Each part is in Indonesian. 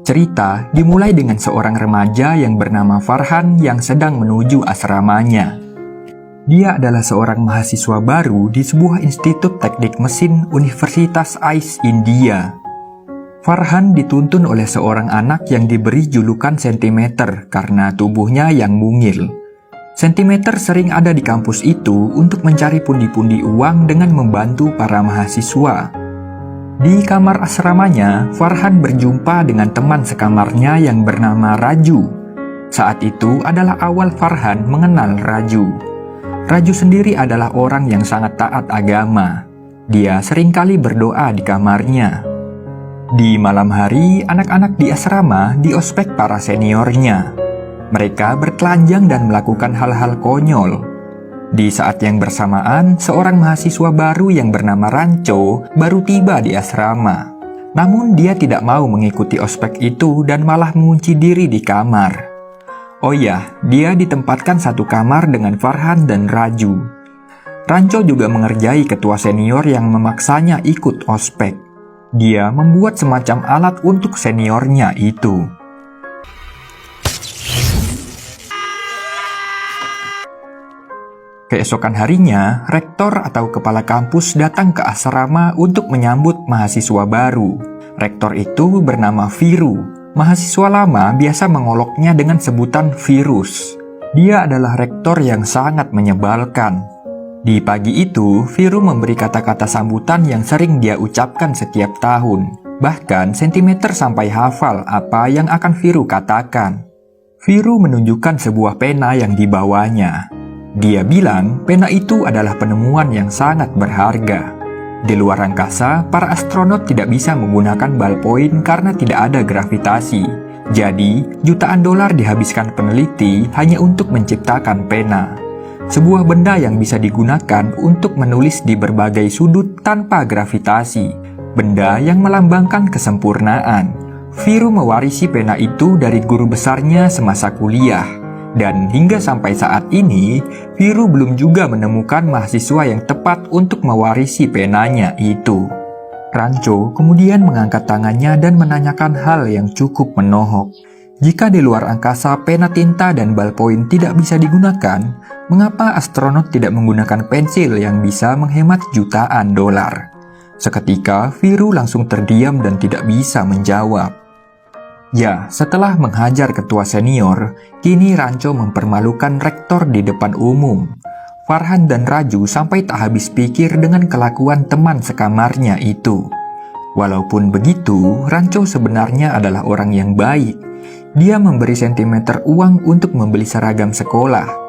Cerita dimulai dengan seorang remaja yang bernama Farhan yang sedang menuju asramanya. Dia adalah seorang mahasiswa baru di sebuah institut teknik mesin Universitas Ais, India. Farhan dituntun oleh seorang anak yang diberi julukan Sentimeter karena tubuhnya yang mungil. Sentimeter sering ada di kampus itu untuk mencari pundi-pundi uang dengan membantu para mahasiswa. Di kamar asramanya, Farhan berjumpa dengan teman sekamarnya yang bernama Raju. Saat itu adalah awal Farhan mengenal Raju. Raju sendiri adalah orang yang sangat taat agama. Dia seringkali berdoa di kamarnya. Di malam hari, anak-anak di asrama diospek para seniornya. Mereka bertelanjang dan melakukan hal-hal konyol. Di saat yang bersamaan, seorang mahasiswa baru yang bernama Ranco baru tiba di asrama. Namun dia tidak mau mengikuti ospek itu dan malah mengunci diri di kamar. Oh ya, dia ditempatkan satu kamar dengan Farhan dan Raju. Ranco juga mengerjai ketua senior yang memaksanya ikut ospek. Dia membuat semacam alat untuk seniornya itu. Keesokan harinya, rektor atau kepala kampus datang ke asrama untuk menyambut mahasiswa baru. Rektor itu bernama Viru. Mahasiswa lama biasa mengoloknya dengan sebutan Virus. Dia adalah rektor yang sangat menyebalkan. Di pagi itu, Viru memberi kata-kata sambutan yang sering dia ucapkan setiap tahun. Bahkan Sentimeter sampai hafal apa yang akan Viru katakan. Viru menunjukkan sebuah pena yang dibawanya. Dia bilang pena itu adalah penemuan yang sangat berharga. Di luar angkasa, para astronot tidak bisa menggunakan ballpoint karena tidak ada gravitasi. Jadi, jutaan dolar dihabiskan peneliti hanya untuk menciptakan pena. Sebuah benda yang bisa digunakan untuk menulis di berbagai sudut tanpa gravitasi. Benda yang melambangkan kesempurnaan. Viru mewarisi pena itu dari guru besarnya semasa kuliah. Dan hingga sampai saat ini, Viru belum juga menemukan mahasiswa yang tepat untuk mewarisi penanya itu. Ranco kemudian mengangkat tangannya dan menanyakan hal yang cukup menohok. Jika di luar angkasa pena tinta dan ballpoint tidak bisa digunakan, mengapa astronot tidak menggunakan pensil yang bisa menghemat jutaan dolar? Seketika, Viru langsung terdiam dan tidak bisa menjawab. Ya, setelah menghajar ketua senior, kini Ranco mempermalukan rektor di depan umum. Farhan dan Raju sampai tak habis pikir dengan kelakuan teman sekamarnya itu. Walaupun begitu, Ranco sebenarnya adalah orang yang baik. Dia memberi Sentimeter uang untuk membeli seragam sekolah.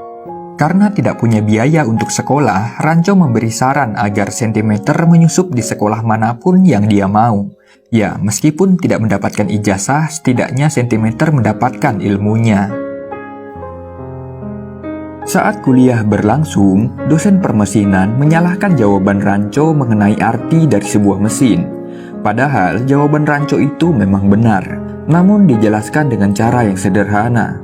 Karena tidak punya biaya untuk sekolah, Ranco memberi saran agar Sentimeter menyusup di sekolah manapun yang dia mau. Ya, meskipun tidak mendapatkan ijazah, setidaknya Sentimeter mendapatkan ilmunya. Saat kuliah berlangsung, dosen permesinan menyalahkan jawaban Ranco mengenai arti dari sebuah mesin. Padahal jawaban Ranco itu memang benar, namun dijelaskan dengan cara yang sederhana.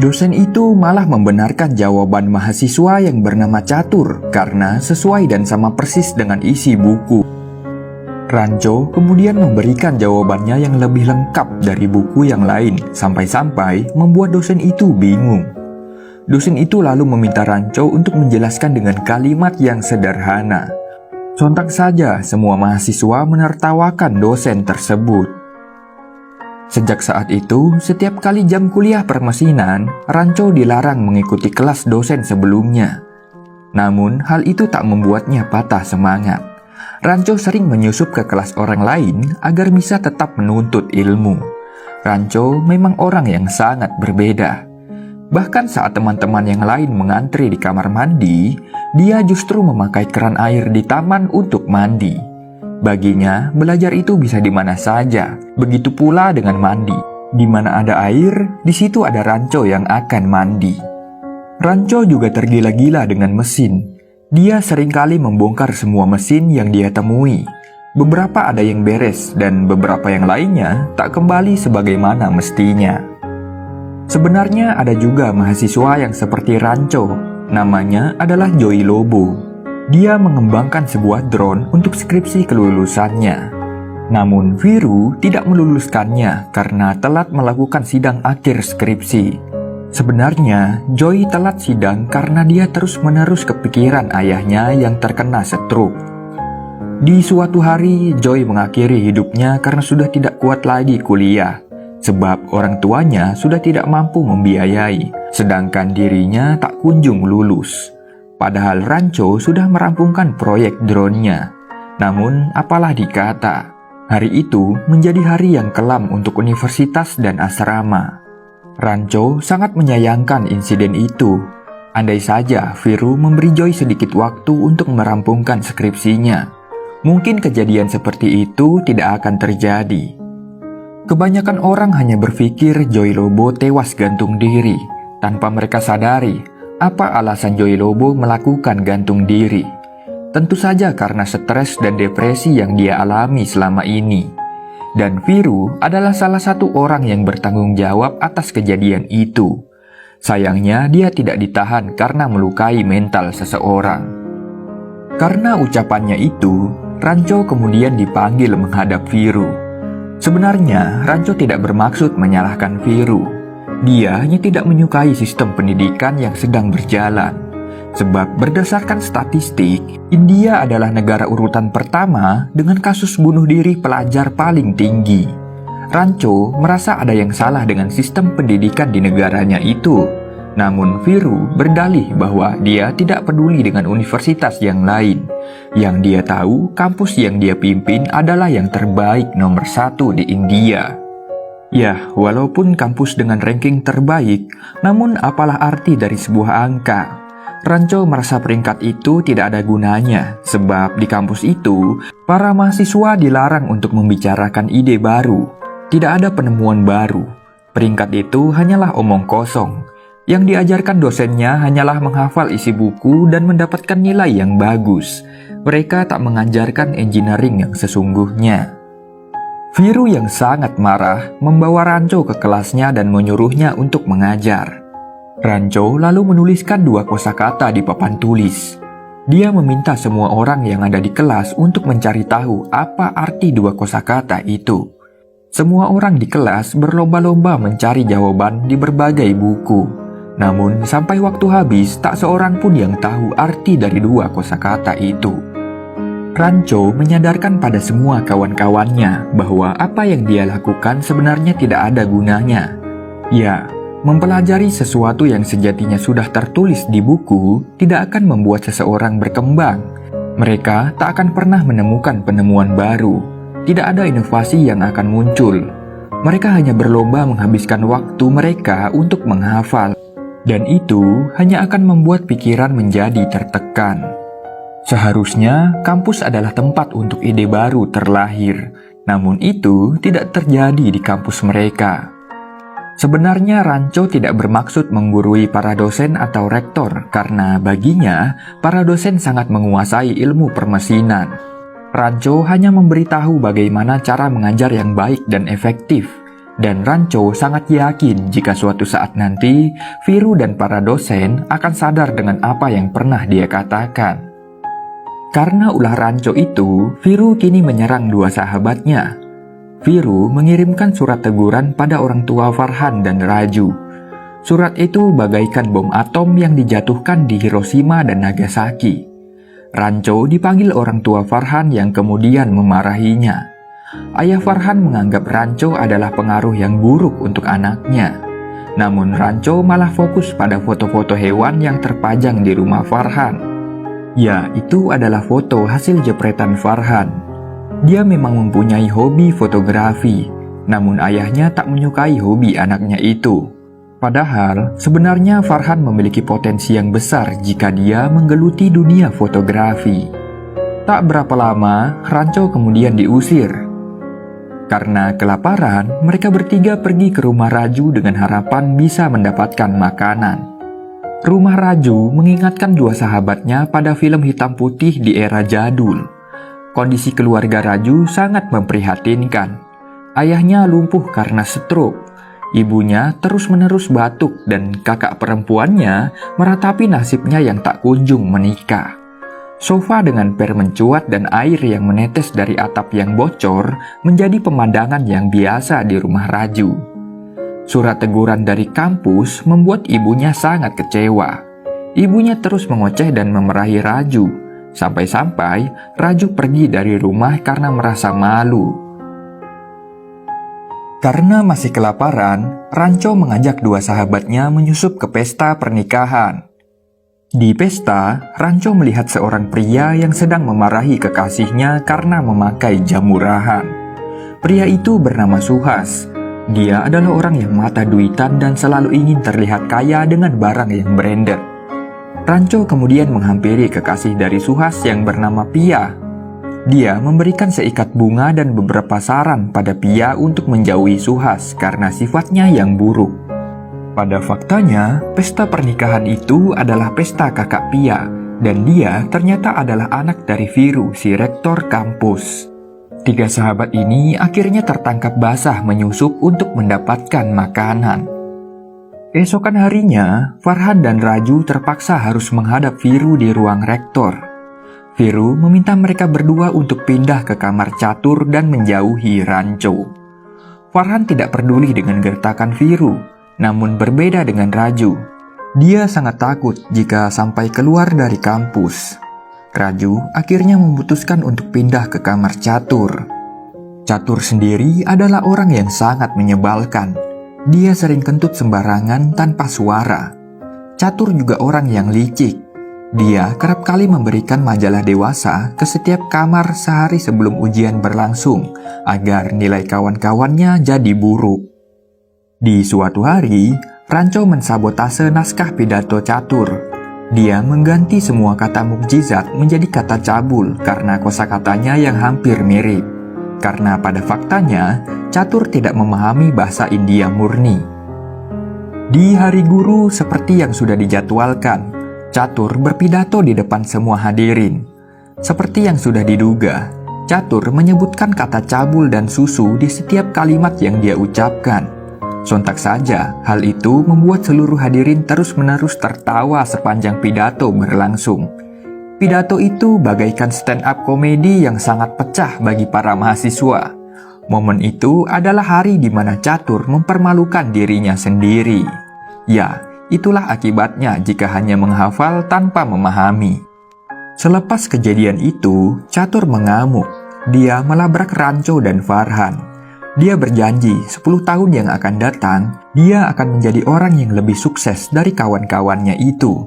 Dosen itu malah membenarkan jawaban mahasiswa yang bernama Catur karena sesuai dan sama persis dengan isi buku. Ranco kemudian memberikan jawabannya yang lebih lengkap dari buku yang lain, sampai-sampai membuat dosen itu bingung. Dosen itu lalu meminta Ranco untuk menjelaskan dengan kalimat yang sederhana. Sontak saja semua mahasiswa menertawakan dosen tersebut. Sejak saat itu, setiap kali jam kuliah permesinan, Ranco dilarang mengikuti kelas dosen sebelumnya. Namun, hal itu tak membuatnya patah semangat. Ranco sering menyusup ke kelas orang lain agar bisa tetap menuntut ilmu. Ranco memang orang yang sangat berbeda. Bahkan saat teman-teman yang lain mengantri di kamar mandi, dia justru memakai keran air di taman untuk mandi. Baginya, belajar itu bisa di mana saja. Begitu pula dengan mandi. Di mana ada air, di situ ada Ranco yang akan mandi. Ranco juga tergila-gila dengan mesin. Dia seringkali membongkar semua mesin yang dia temui. Beberapa ada yang beres dan beberapa yang lainnya tak kembali sebagaimana mestinya. Sebenarnya ada juga mahasiswa yang seperti Ranco. Namanya adalah Joy Lobo. Dia mengembangkan sebuah drone untuk skripsi kelulusannya. Namun Viru tidak meluluskannya karena telat melakukan sidang akhir skripsi. Sebenarnya, Joy telat sidang karena dia terus-menerus kepikiran ayahnya yang terkena stroke. Di suatu hari, Joy mengakhiri hidupnya karena sudah tidak kuat lagi kuliah, sebab orang tuanya sudah tidak mampu membiayai, sedangkan dirinya tak kunjung lulus. Padahal Rancho sudah merampungkan proyek drone-nya. Namun, apalah dikata, hari itu menjadi hari yang kelam untuk universitas dan asrama. Rancho sangat menyayangkan insiden itu. Andai saja Viru memberi Joy sedikit waktu untuk merampungkan skripsinya, mungkin kejadian seperti itu tidak akan terjadi. Kebanyakan orang hanya berpikir Joy Lobo tewas gantung diri, tanpa mereka sadari apa alasan Joy Lobo melakukan gantung diri. Tentu saja karena stres dan depresi yang dia alami selama ini. Dan Viru adalah salah satu orang yang bertanggung jawab atas kejadian itu. Sayangnya dia tidak ditahan karena melukai mental seseorang. Karena ucapannya itu, Rancho kemudian dipanggil menghadap Viru. Sebenarnya Rancho tidak bermaksud menyalahkan Viru. Dia hanya tidak menyukai sistem pendidikan yang sedang berjalan. Sebab berdasarkan statistik, India adalah negara urutan pertama dengan kasus bunuh diri pelajar paling tinggi. Rancho merasa ada yang salah dengan sistem pendidikan di negaranya itu. Namun Viru berdalih bahwa dia tidak peduli dengan universitas yang lain. Yang dia tahu, kampus yang dia pimpin adalah yang terbaik nomor 1 di India. Ya, walaupun kampus dengan ranking terbaik, namun apalah arti dari sebuah angka? Rancho merasa peringkat itu tidak ada gunanya, sebab di kampus itu, para mahasiswa dilarang untuk membicarakan ide baru. Tidak ada penemuan baru. Peringkat itu hanyalah omong kosong. Yang diajarkan dosennya hanyalah menghafal isi buku dan mendapatkan nilai yang bagus. Mereka tak mengajarkan engineering yang sesungguhnya. Viru yang sangat marah membawa Rancho ke kelasnya dan menyuruhnya untuk mengajar. Rancho lalu menuliskan 2 kosakata di papan tulis. Dia meminta semua orang yang ada di kelas untuk mencari tahu apa arti 2 kosakata itu. Semua orang di kelas berlomba-lomba mencari jawaban di berbagai buku. Namun sampai waktu habis tak seorang pun yang tahu arti dari 2 kosakata itu. Rancho menyadarkan pada semua kawan-kawannya bahwa apa yang dia lakukan sebenarnya tidak ada gunanya. Ya, mempelajari sesuatu yang sejatinya sudah tertulis di buku tidak akan membuat seseorang berkembang. Mereka tak akan pernah menemukan penemuan baru. Tidak ada inovasi yang akan muncul. Mereka hanya berlomba menghabiskan waktu mereka untuk menghafal. Dan itu hanya akan membuat pikiran menjadi tertekan. Seharusnya kampus adalah tempat untuk ide baru terlahir. Namun itu tidak terjadi di kampus mereka. Sebenarnya Rancho tidak bermaksud menggurui para dosen atau rektor karena baginya para dosen sangat menguasai ilmu permesinan. Rancho hanya memberitahu bagaimana cara mengajar yang baik dan efektif. Dan Rancho sangat yakin jika suatu saat nanti Viru dan para dosen akan sadar dengan apa yang pernah dia katakan. Karena ulah Rancho itu, Viru kini menyerang 2 sahabatnya. Viru mengirimkan surat teguran pada orang tua Farhan dan Raju. Surat itu bagaikan bom atom yang dijatuhkan di Hiroshima dan Nagasaki. Rancho dipanggil orang tua Farhan yang kemudian memarahinya. Ayah Farhan menganggap Rancho adalah pengaruh yang buruk untuk anaknya. Namun Rancho malah fokus pada foto-foto hewan yang terpajang di rumah Farhan. Ya, itu adalah foto hasil jepretan Farhan. Dia memang mempunyai hobi fotografi, namun ayahnya tak menyukai hobi anaknya itu. Padahal, sebenarnya Farhan memiliki potensi yang besar jika dia menggeluti dunia fotografi. Tak berapa lama, Rancho kemudian diusir. Karena kelaparan, mereka bertiga pergi ke rumah Raju dengan harapan bisa mendapatkan makanan. Rumah Raju mengingatkan 2 sahabatnya pada film hitam putih di era jadul. Kondisi keluarga Raju sangat memprihatinkan. Ayahnya lumpuh karena stroke. Ibunya terus-menerus batuk dan kakak perempuannya meratapi nasibnya yang tak kunjung menikah. Sofa dengan per mencuat dan air yang menetes dari atap yang bocor menjadi pemandangan yang biasa di rumah Raju. Surat teguran dari kampus membuat ibunya sangat kecewa. Ibunya terus mengoceh dan memarahi Raju, sampai-sampai Raju pergi dari rumah karena merasa malu. Karena masih kelaparan, Ranco mengajak dua sahabatnya menyusup ke pesta pernikahan. Di pesta, Ranco melihat seorang pria yang sedang memarahi kekasihnya karena memakai jam murahan. Pria itu bernama Suhas. Dia adalah orang yang mata duitan dan selalu ingin terlihat kaya dengan barang yang branded. Ranco kemudian menghampiri kekasih dari Suhas yang bernama Pia. Dia memberikan seikat bunga dan beberapa saran pada Pia untuk menjauhi Suhas karena sifatnya yang buruk. Pada faktanya, pesta pernikahan itu adalah pesta kakak Pia, dan dia ternyata adalah anak dari Viru, si rektor kampus. Tiga sahabat ini akhirnya tertangkap basah menyusup untuk mendapatkan makanan. Keesokan harinya, Farhan dan Raju terpaksa harus menghadap Viru di ruang rektor. Viru meminta mereka berdua untuk pindah ke kamar catur dan menjauhi Ranco. Farhan tidak peduli dengan gertakan Viru, namun berbeda dengan Raju. Dia sangat takut jika sampai keluar dari kampus. Raju akhirnya memutuskan untuk pindah ke kamar catur. Catur sendiri adalah orang yang sangat menyebalkan. Dia sering kentut sembarangan tanpa suara. Catur juga orang yang licik. Dia kerap kali memberikan majalah dewasa ke setiap kamar sehari sebelum ujian berlangsung, agar nilai kawan-kawannya jadi buruk. Di suatu hari, Ranco mensabotase naskah pidato Catur. Dia mengganti semua kata mukjizat menjadi kata cabul karena kosakatanya yang hampir mirip. Karena pada faktanya, Catur tidak memahami bahasa India murni. Di hari guru seperti yang sudah dijadwalkan, Catur berpidato di depan semua hadirin. Seperti yang sudah diduga, Catur menyebutkan kata cabul dan susu di setiap kalimat yang dia ucapkan. Sontak saja, hal itu membuat seluruh hadirin terus-menerus tertawa sepanjang pidato berlangsung. Pidato itu bagaikan stand-up komedi yang sangat pecah bagi para mahasiswa. Momen itu adalah hari di mana Catur mempermalukan dirinya sendiri. Ya, itulah akibatnya jika hanya menghafal tanpa memahami. Selepas kejadian itu, Catur mengamuk. Dia melabrak Ranco dan Farhan. Dia berjanji 10 tahun yang akan datang, dia akan menjadi orang yang lebih sukses dari kawan-kawannya itu.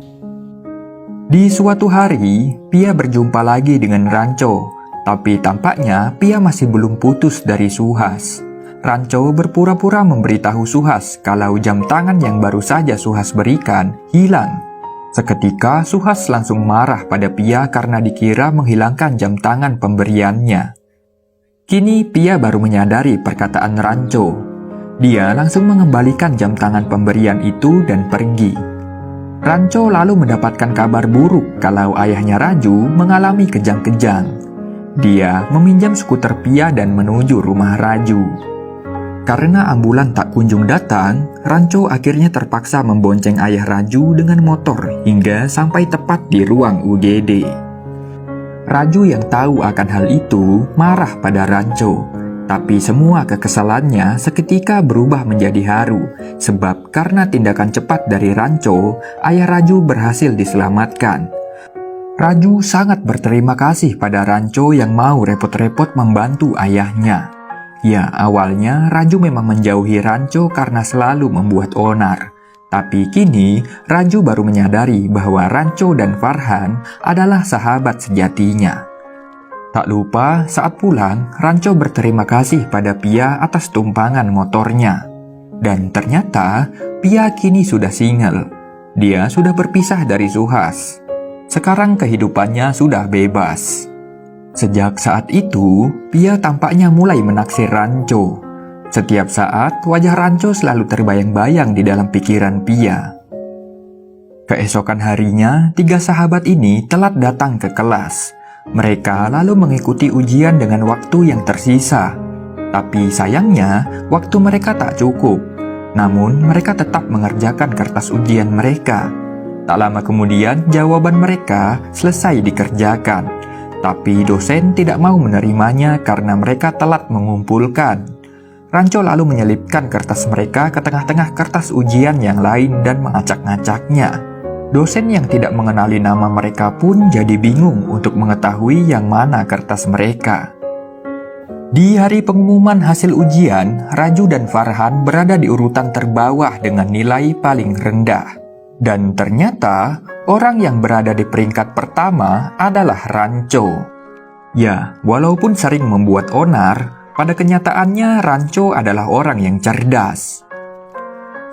Di suatu hari, Pia berjumpa lagi dengan Ranco, tapi tampaknya Pia masih belum putus dari Suhas. Ranco berpura-pura memberitahu Suhas kalau jam tangan yang baru saja Suhas berikan hilang. Seketika Suhas langsung marah pada Pia karena dikira menghilangkan jam tangan pemberiannya. Kini Pia baru menyadari perkataan Ranco. Dia langsung mengembalikan jam tangan pemberian itu dan pergi. Ranco lalu mendapatkan kabar buruk kalau ayahnya Raju mengalami kejang-kejang. Dia meminjam skuter Pia dan menuju rumah Raju. Karena ambulan tak kunjung datang, Ranco akhirnya terpaksa membonceng ayah Raju dengan motor hingga sampai tepat di ruang UGD. Raju yang tahu akan hal itu marah pada Ranco, tapi semua kekesalannya seketika berubah menjadi haru, sebab karena tindakan cepat dari Ranco, ayah Raju berhasil diselamatkan. Raju sangat berterima kasih pada Ranco yang mau repot-repot membantu ayahnya. Ya, awalnya Raju memang menjauhi Ranco karena selalu membuat onar. Tapi kini, Raju baru menyadari bahwa Ranco dan Farhan adalah sahabat sejatinya. Tak lupa, saat pulang, Ranco berterima kasih pada Pia atas tumpangan motornya. Dan ternyata, Pia kini sudah single. Dia sudah berpisah dari Suhas. Sekarang kehidupannya sudah bebas. Sejak saat itu, Pia tampaknya mulai menaksir Ranco. Setiap saat, wajah Ranco selalu terbayang-bayang di dalam pikiran Pia. Keesokan harinya, tiga sahabat ini telat datang ke kelas. Mereka lalu mengikuti ujian dengan waktu yang tersisa. Tapi sayangnya, waktu mereka tak cukup. Namun, mereka tetap mengerjakan kertas ujian mereka. Tak lama kemudian, jawaban mereka selesai dikerjakan. Tapi dosen tidak mau menerimanya karena mereka telat mengumpulkan. Ranco lalu menyelipkan kertas mereka ke tengah-tengah kertas ujian yang lain dan mengacak-ngacaknya. Dosen yang tidak mengenali nama mereka pun jadi bingung untuk mengetahui yang mana kertas mereka. Di hari pengumuman hasil ujian, Raju dan Farhan berada di urutan terbawah dengan nilai paling rendah. Dan ternyata, orang yang berada di peringkat pertama adalah Ranco. Ya, walaupun sering membuat onar, pada kenyataannya Ranco adalah orang yang cerdas.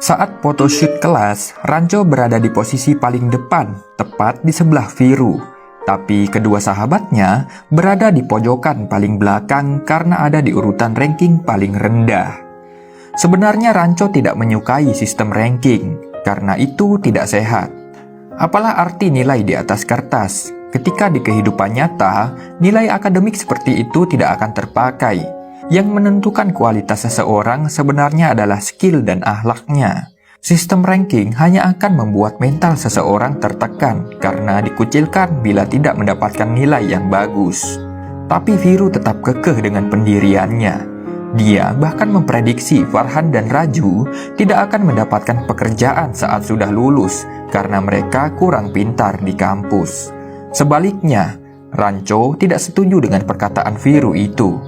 Saat photoshoot kelas, Ranco berada di posisi paling depan, tepat di sebelah Viru. Tapi kedua sahabatnya berada di pojokan paling belakang karena ada di urutan ranking paling rendah. Sebenarnya Ranco tidak menyukai sistem ranking, karena itu tidak sehat. Apalah arti nilai di atas kertas, ketika di kehidupan nyata, nilai akademik seperti itu tidak akan terpakai. Yang menentukan kualitas seseorang sebenarnya adalah skill dan akhlaknya. Sistem ranking hanya akan membuat mental seseorang tertekan karena dikucilkan bila tidak mendapatkan nilai yang bagus. Tapi Viru tetap kekeh dengan pendiriannya. Dia bahkan memprediksi Farhan dan Raju tidak akan mendapatkan pekerjaan saat sudah lulus karena mereka kurang pintar di kampus. Sebaliknya, Ranco tidak setuju dengan perkataan Viru itu.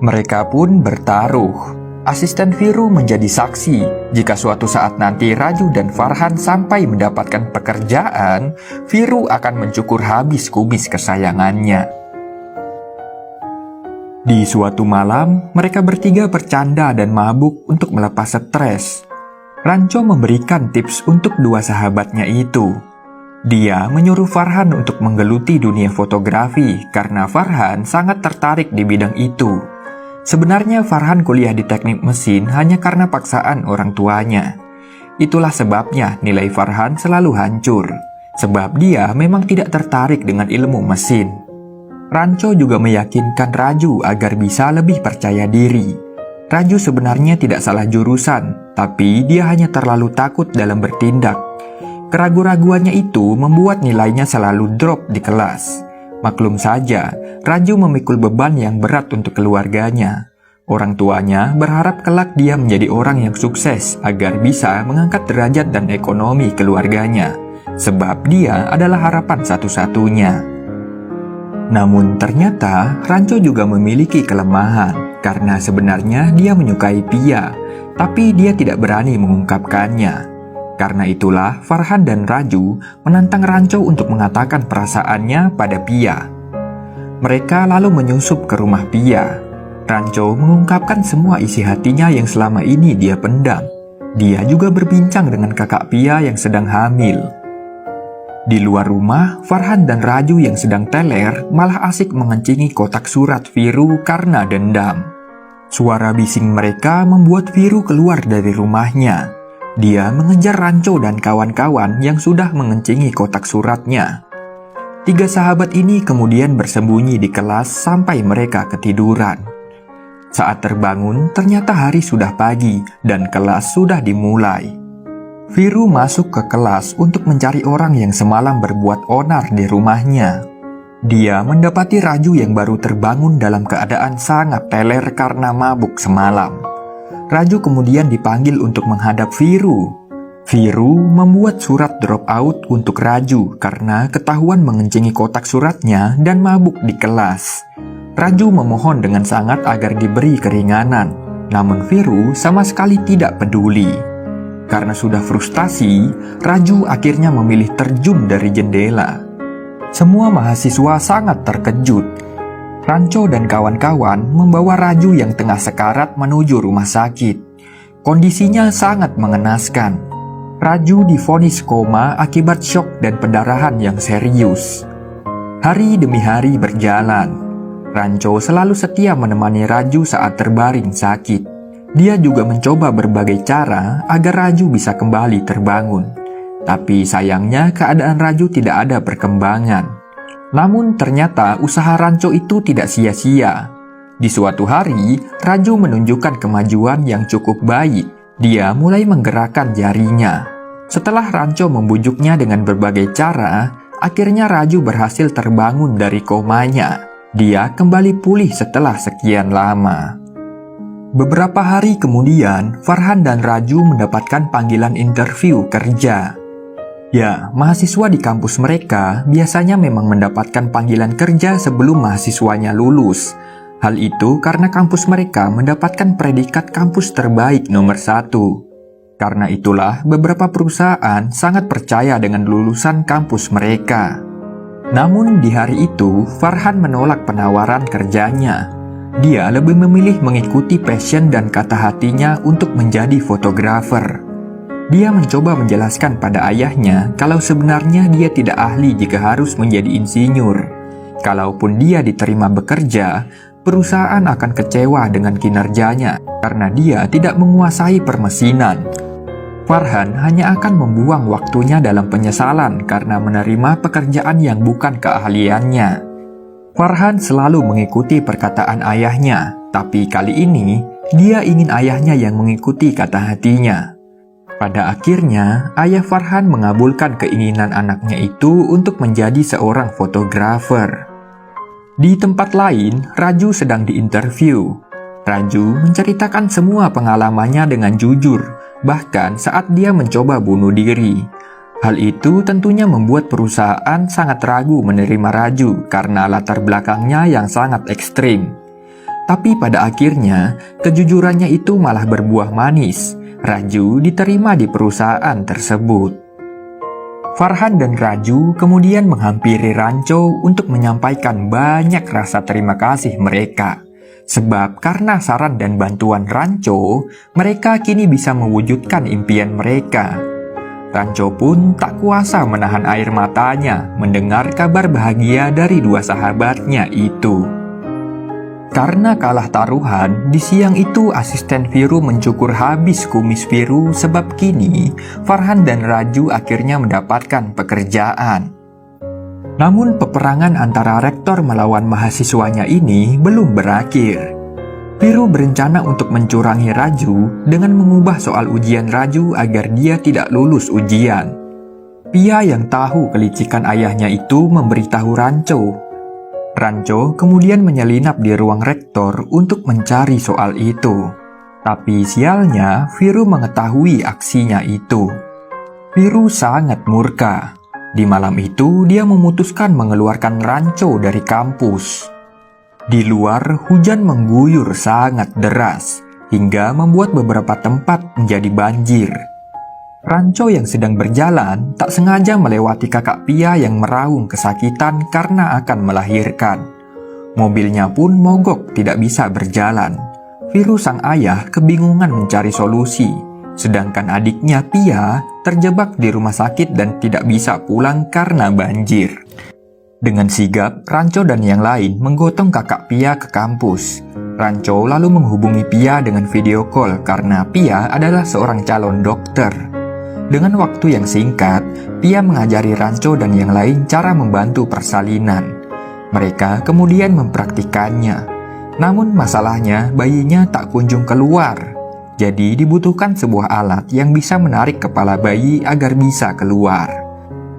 Mereka pun bertaruh. Asisten Viru menjadi saksi jika suatu saat nanti Raju dan Farhan sampai mendapatkan pekerjaan, Viru akan mencukur habis kumis kesayangannya. Di suatu malam, mereka bertiga bercanda dan mabuk untuk melepas stres. Ranco memberikan tips untuk dua sahabatnya itu. Dia menyuruh Farhan untuk menggeluti dunia fotografi karena Farhan sangat tertarik di bidang itu. Sebenarnya Farhan kuliah di teknik mesin hanya karena paksaan orang tuanya. Itulah sebabnya nilai Farhan selalu hancur, sebab dia memang tidak tertarik dengan ilmu mesin. Ranco juga meyakinkan Raju agar bisa lebih percaya diri. Raju sebenarnya tidak salah jurusan, tapi dia hanya terlalu takut dalam bertindak. Keraguan-raguannya itu membuat nilainya selalu drop di kelas. Maklum saja, Raju memikul beban yang berat untuk keluarganya. Orang tuanya berharap kelak dia menjadi orang yang sukses agar bisa mengangkat derajat dan ekonomi keluarganya, sebab dia adalah harapan satu-satunya. Namun ternyata Ranco juga memiliki kelemahan karena sebenarnya dia menyukai Pia, tapi dia tidak berani mengungkapkannya. Karena itulah Farhan dan Raju menantang Ranco untuk mengatakan perasaannya pada Pia. Mereka lalu menyusup ke rumah Pia. Ranco mengungkapkan semua isi hatinya yang selama ini dia pendam. Dia juga berbincang dengan kakak Pia yang sedang hamil. Di luar rumah, Farhan dan Raju yang sedang teler malah asik mengencingi kotak surat Viru karena dendam. Suara bising mereka membuat Viru keluar dari rumahnya. Dia mengejar Ranco dan kawan-kawan yang sudah mengencingi kotak suratnya. Tiga sahabat ini kemudian bersembunyi di kelas sampai mereka ketiduran. Saat terbangun, ternyata hari sudah pagi dan kelas sudah dimulai. Viru masuk ke kelas untuk mencari orang yang semalam berbuat onar di rumahnya. Dia mendapati Raju yang baru terbangun dalam keadaan sangat teler karena mabuk semalam. Raju kemudian dipanggil untuk menghadap Viru. Viru membuat surat drop out untuk Raju karena ketahuan mengencingi kotak suratnya dan mabuk di kelas. Raju memohon dengan sangat agar diberi keringanan, namun Viru sama sekali tidak peduli. Karena sudah frustasi, Raju akhirnya memilih terjun dari jendela. Semua mahasiswa sangat terkejut. Ranco dan kawan-kawan membawa Raju yang tengah sekarat menuju rumah sakit. Kondisinya sangat mengenaskan. Raju divonis koma akibat syok dan pendarahan yang serius. Hari demi hari berjalan. Ranco selalu setia menemani Raju saat terbaring sakit. Dia juga mencoba berbagai cara agar Raju bisa kembali terbangun. Tapi sayangnya keadaan Raju tidak ada perkembangan. Namun ternyata usaha Ranco itu tidak sia-sia. Di suatu hari, Raju menunjukkan kemajuan yang cukup baik. Dia mulai menggerakkan jarinya. Setelah Rancho membujuknya dengan berbagai cara, akhirnya Raju berhasil terbangun dari komanya. Dia kembali pulih setelah sekian lama. Beberapa hari kemudian, Farhan dan Raju mendapatkan panggilan interview kerja. Ya, mahasiswa di kampus mereka biasanya memang mendapatkan panggilan kerja sebelum mahasiswanya lulus. Hal itu karena kampus mereka mendapatkan predikat kampus terbaik nomor 1. Karena itulah beberapa perusahaan sangat percaya dengan lulusan kampus mereka. Namun di hari itu, Farhan menolak penawaran kerjanya. Dia lebih memilih mengikuti passion dan kata hatinya untuk menjadi fotografer. Dia mencoba menjelaskan pada ayahnya kalau sebenarnya dia tidak ahli jika harus menjadi insinyur. Kalaupun dia diterima bekerja, perusahaan akan kecewa dengan kinerjanya karena dia tidak menguasai permesinan. Farhan hanya akan membuang waktunya dalam penyesalan karena menerima pekerjaan yang bukan keahliannya. Farhan selalu mengikuti perkataan ayahnya, tapi kali ini dia ingin ayahnya yang mengikuti kata hatinya. Pada akhirnya, ayah Farhan mengabulkan keinginan anaknya itu untuk menjadi seorang fotografer. Di tempat lain, Raju sedang diinterview. Raju menceritakan semua pengalamannya dengan jujur, bahkan saat dia mencoba bunuh diri. Hal itu tentunya membuat perusahaan sangat ragu menerima Raju karena latar belakangnya yang sangat ekstrim. Tapi pada akhirnya, kejujurannya itu malah berbuah manis. Raju diterima di perusahaan tersebut. Farhan dan Raju kemudian menghampiri Rancho untuk menyampaikan banyak rasa terima kasih mereka. Sebab karena saran dan bantuan Rancho, mereka kini bisa mewujudkan impian mereka. Rancho pun tak kuasa menahan air matanya mendengar kabar bahagia dari dua sahabatnya itu. Karena kalah taruhan, di siang itu asisten Viru mencukur habis kumis Viru sebab kini Farhan dan Raju akhirnya mendapatkan pekerjaan. Namun peperangan antara rektor melawan mahasiswanya ini belum berakhir. Viru berencana untuk mencurangi Raju dengan mengubah soal ujian Raju agar dia tidak lulus ujian. Pia yang tahu kelicikan ayahnya itu memberitahu Rancho. Rancho kemudian menyelinap di ruang rektor untuk mencari soal itu. Tapi sialnya, Viru mengetahui aksinya itu. Viru sangat murka. Di malam itu, dia memutuskan mengeluarkan Rancho dari kampus. Di luar, hujan mengguyur sangat deras, hingga membuat beberapa tempat menjadi banjir. Rancho yang sedang berjalan tak sengaja melewati kakak Pia yang meraung kesakitan karena akan melahirkan. Mobilnya pun mogok tidak bisa berjalan. Viru sang ayah kebingungan mencari solusi, sedangkan adiknya Pia terjebak di rumah sakit dan tidak bisa pulang karena banjir. Dengan sigap, Rancho dan yang lain menggotong kakak Pia ke kampus. Rancho lalu menghubungi Pia dengan video call karena Pia adalah seorang calon dokter. Dengan waktu yang singkat, Pia mengajari Rancho dan yang lain cara membantu persalinan. Mereka kemudian mempraktikannya. Namun masalahnya bayinya tak kunjung keluar. Jadi dibutuhkan sebuah alat yang bisa menarik kepala bayi agar bisa keluar.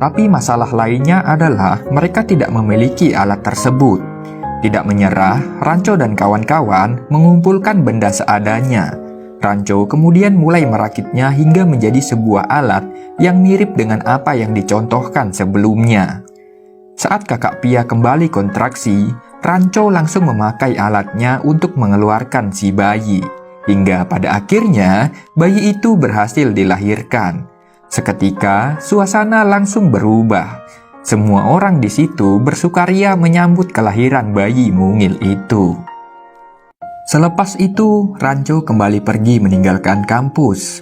Tapi masalah lainnya adalah mereka tidak memiliki alat tersebut. Tidak menyerah, Rancho dan kawan-kawan mengumpulkan benda seadanya. Rancho kemudian mulai merakitnya hingga menjadi sebuah alat yang mirip dengan apa yang dicontohkan sebelumnya. Saat kakak Pia kembali kontraksi, Rancho langsung memakai alatnya untuk mengeluarkan si bayi. Hingga pada akhirnya, bayi itu berhasil dilahirkan. Seketika, suasana langsung berubah. Semua orang di situ bersukaria menyambut kelahiran bayi mungil itu. Selepas itu, Rancho kembali pergi meninggalkan kampus.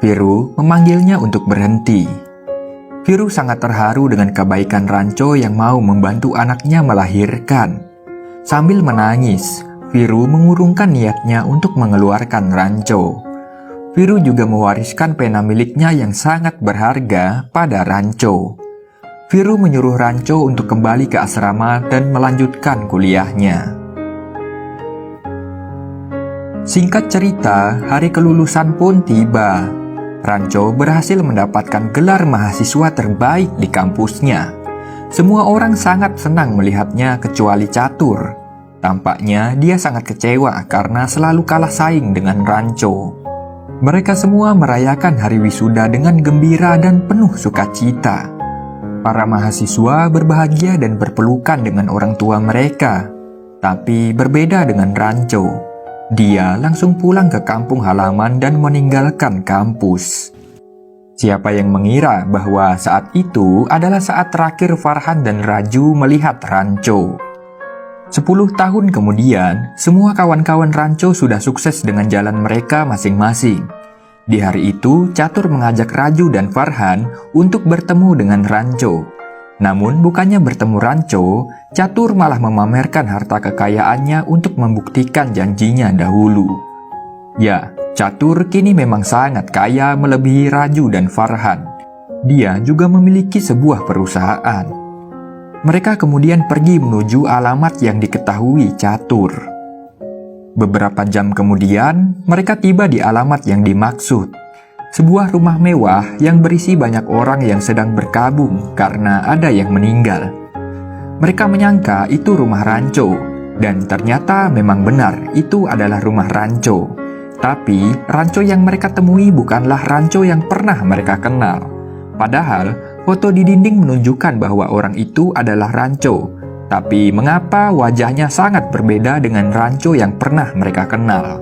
Viru memanggilnya untuk berhenti. Viru sangat terharu dengan kebaikan Rancho yang mau membantu anaknya melahirkan. Sambil menangis, Viru mengurungkan niatnya untuk mengeluarkan Rancho. Viru juga mewariskan pena miliknya yang sangat berharga pada Rancho. Viru menyuruh Rancho untuk kembali ke asrama dan melanjutkan kuliahnya. Singkat cerita, hari kelulusan pun tiba. Ranco berhasil mendapatkan gelar mahasiswa terbaik di kampusnya. Semua orang sangat senang melihatnya kecuali Catur. Tampaknya dia sangat kecewa karena selalu kalah saing dengan Ranco. Mereka semua merayakan hari wisuda dengan gembira dan penuh sukacita. Para mahasiswa berbahagia dan berpelukan dengan orang tua mereka. Tapi berbeda dengan Ranco. Dia langsung pulang ke kampung halaman dan meninggalkan kampus. Siapa yang mengira bahwa saat itu adalah saat terakhir Farhan dan Raju melihat Ranco. 10 tahun kemudian, semua kawan-kawan Ranco sudah sukses dengan jalan mereka masing-masing. Di hari itu, Catur mengajak Raju dan Farhan untuk bertemu dengan Ranco. Namun bukannya bertemu Ranco, Catur malah memamerkan harta kekayaannya untuk membuktikan janjinya dahulu. Ya, Catur kini memang sangat kaya melebihi Raju dan Farhan. Dia juga memiliki sebuah perusahaan. Mereka kemudian pergi menuju alamat yang diketahui Catur. Beberapa jam kemudian, mereka tiba di alamat yang dimaksud. Sebuah rumah mewah yang berisi banyak orang yang sedang berkabung karena ada yang meninggal. Mereka menyangka itu rumah Ranco, dan ternyata memang benar itu adalah rumah Ranco. Tapi Ranco yang mereka temui bukanlah Ranco yang pernah mereka kenal. Padahal foto di dinding menunjukkan bahwa orang itu adalah Ranco. Tapi mengapa wajahnya sangat berbeda dengan Ranco yang pernah mereka kenal?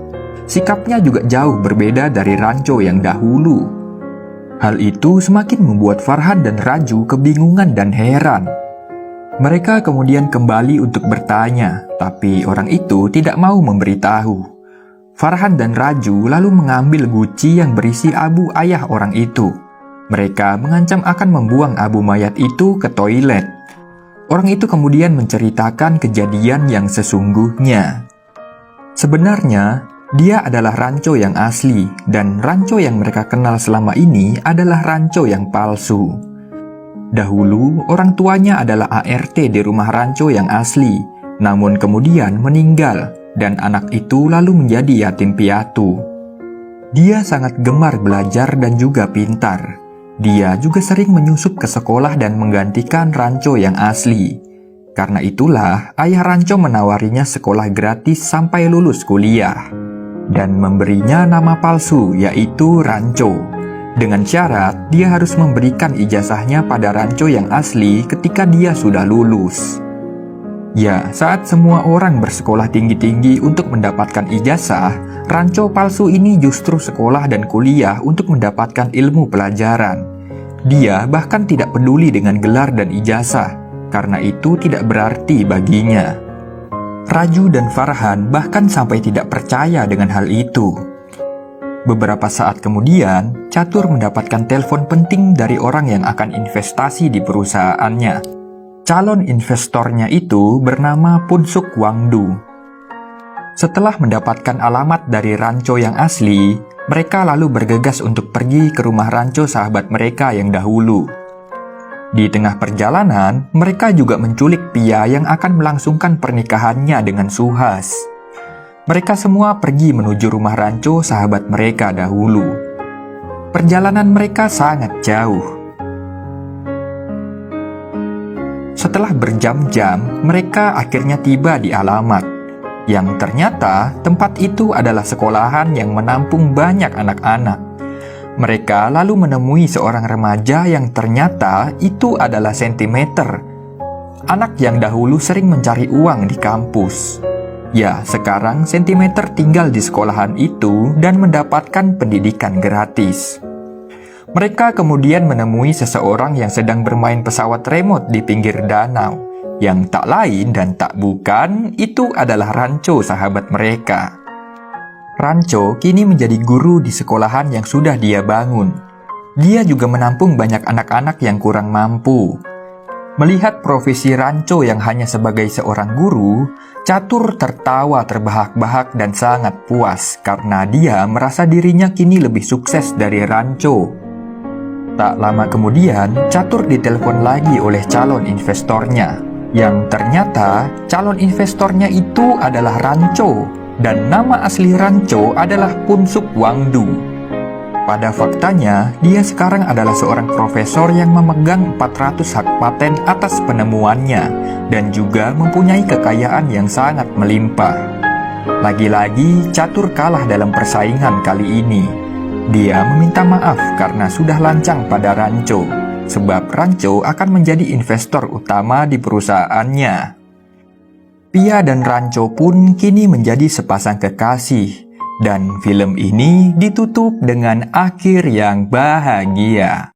Sikapnya juga jauh berbeda dari Ranco yang dahulu. Hal itu semakin membuat Farhan dan Raju kebingungan dan heran. Mereka kemudian kembali untuk bertanya, tapi orang itu tidak mau memberitahu. Farhan dan Raju lalu mengambil guci yang berisi abu ayah orang itu. Mereka mengancam akan membuang abu mayat itu ke toilet. Orang itu kemudian menceritakan kejadian yang sesungguhnya. Sebenarnya, dia adalah Ranco yang asli, dan Ranco yang mereka kenal selama ini adalah Ranco yang palsu. Dahulu, orang tuanya adalah ART di rumah Ranco yang asli, namun kemudian meninggal, dan anak itu lalu menjadi yatim piatu. Dia sangat gemar belajar dan juga pintar. Dia juga sering menyusup ke sekolah dan menggantikan Ranco yang asli. Karena itulah, ayah Ranco menawarinya sekolah gratis sampai lulus kuliah. Dan memberinya nama palsu yaitu Ranco. Dengan syarat dia harus memberikan ijazahnya pada Ranco yang asli ketika dia sudah lulus. Ya, saat semua orang bersekolah tinggi-tinggi untuk mendapatkan ijazah, Ranco palsu ini justru sekolah dan kuliah untuk mendapatkan ilmu pelajaran. Dia bahkan tidak peduli dengan gelar dan ijazah, karena itu tidak berarti baginya. Raju dan Farhan bahkan sampai tidak percaya dengan hal itu. Beberapa saat kemudian, Catur mendapatkan telepon penting dari orang yang akan investasi di perusahaannya. Calon investornya itu bernama Punsuk Wangdu. Setelah mendapatkan alamat dari Ranco yang asli, mereka lalu bergegas untuk pergi ke rumah Ranco sahabat mereka yang dahulu. Di tengah perjalanan, mereka juga menculik Pia yang akan melangsungkan pernikahannya dengan Suhas. Mereka semua pergi menuju rumah Ranco sahabat mereka dahulu. Perjalanan mereka sangat jauh. Setelah berjam-jam, mereka akhirnya tiba di alamat, yang ternyata tempat itu adalah sekolahan yang menampung banyak anak-anak. Mereka lalu menemui seorang remaja yang ternyata itu adalah Sentimeter, anak yang dahulu sering mencari uang di kampus. Ya, sekarang Sentimeter tinggal di sekolahan itu dan mendapatkan pendidikan gratis. Mereka kemudian menemui seseorang yang sedang bermain pesawat remote di pinggir danau, yang tak lain dan tak bukan itu adalah Ranco sahabat mereka. Ranco kini menjadi guru di sekolahan yang sudah dia bangun. Dia juga menampung banyak anak-anak yang kurang mampu. Melihat profesi Ranco yang hanya sebagai seorang guru, Catur tertawa terbahak-bahak dan sangat puas karena dia merasa dirinya kini lebih sukses dari Ranco. Tak lama kemudian, Catur ditelepon lagi oleh calon investornya, yang ternyata calon investornya itu adalah Ranco. Dan nama asli Ranco adalah Punsuk Wangdu. Pada faktanya, dia sekarang adalah seorang profesor yang memegang 400 hak paten atas penemuannya dan juga mempunyai kekayaan yang sangat melimpah. Lagi-lagi, Catur kalah dalam persaingan kali ini. Dia meminta maaf karena sudah lancang pada Rancho, sebab Rancho akan menjadi investor utama di perusahaannya. Pia dan Rancho pun kini menjadi sepasang kekasih, dan film ini ditutup dengan akhir yang bahagia.